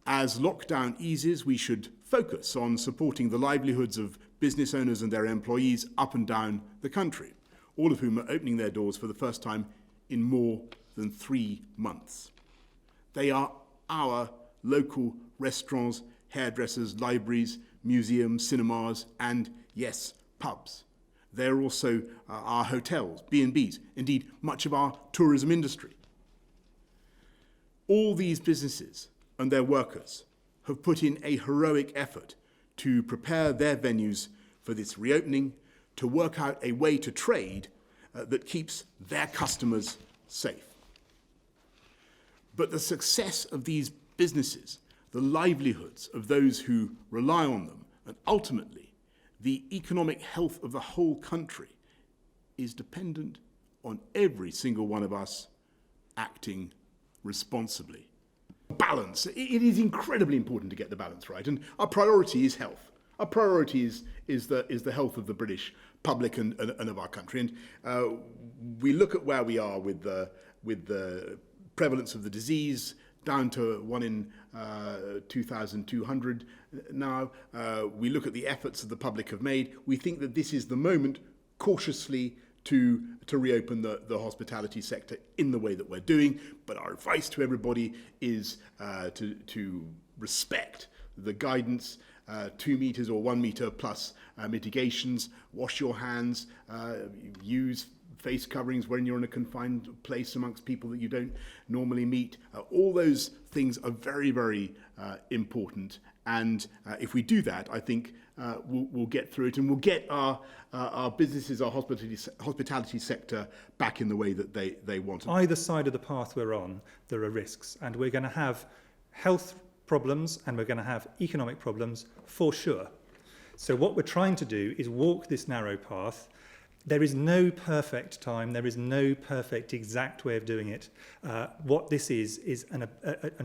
As lockdown eases, we should focus on supporting the livelihoods of business owners and their employees up and down the country, all of whom are opening their doors for the first time in more than 3 months. They are our local restaurants, hairdressers, libraries, museums, cinemas, and, yes, pubs. They're also our hotels, B&Bs, indeed much of our tourism industry. All these businesses and their workers have put in a heroic effort to prepare their venues for this reopening, to work out a way to trade that keeps their customers safe. But the success of these businesses, the livelihoods of those who rely on them, and ultimately the economic health of the whole country is dependent on every single one of us acting responsibly. Balance. It is incredibly important to get the balance right, and our priority is health. Our priority is the health of the British public and of our country. And we look at where we are with the prevalence of the disease, down to 1 in 2,200 now. We look at the efforts that the public have made. We think that this is the moment, cautiously, to reopen the hospitality sector in the way that we're doing. But our advice to everybody is to respect the guidance, 2 meters or 1 meter plus mitigations, wash your hands, use face coverings when you're in a confined place amongst people that you don't normally meet. All those things are very, very important. And if we do that, I think we'll get through it, and we'll get our businesses, our hospitality sector back in the way that they want. Either side of the path we're on, there are risks, and we're going to have health problems and we're going to have economic problems for sure. So what we're trying to do is walk this narrow path. There is no perfect time. There is no perfect exact way of doing it. What this is an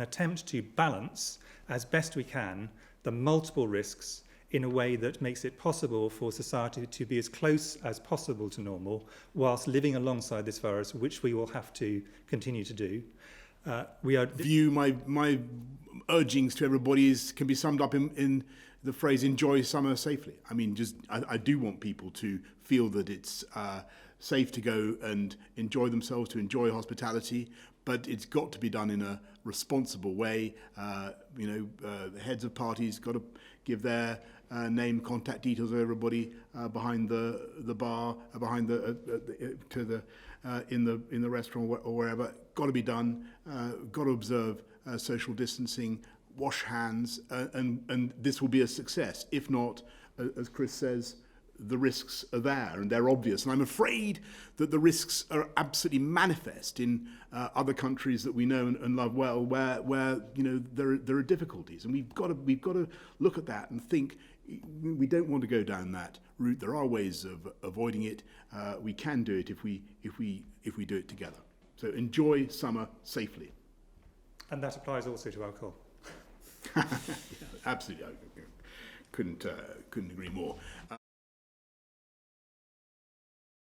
attempt to balance as best we can the multiple risks in a way that makes it possible for society to be as close as possible to normal whilst living alongside this virus, which we will have to continue to do. My urgings to everybody can be summed up in the phrase "enjoy summer safely." I mean, I do want people to feel that it's safe to go and enjoy themselves, to enjoy hospitality, but it's got to be done in a responsible way. The heads of parties got to give their name, contact details of everybody behind the bar, behind in the restaurant or wherever. Got to be done. Got to observe social distancing, wash hands, and this will be a success. If not, as Chris says, the risks are there and they're obvious. And I'm afraid that the risks are absolutely manifest in other countries that we know and love well, where there are difficulties, and we've got to look at that and think we don't want to go down that route. There are ways of avoiding it. We can do it if we do it together. So enjoy summer safely. And that applies also to alcohol. Yeah, absolutely, I couldn't agree more.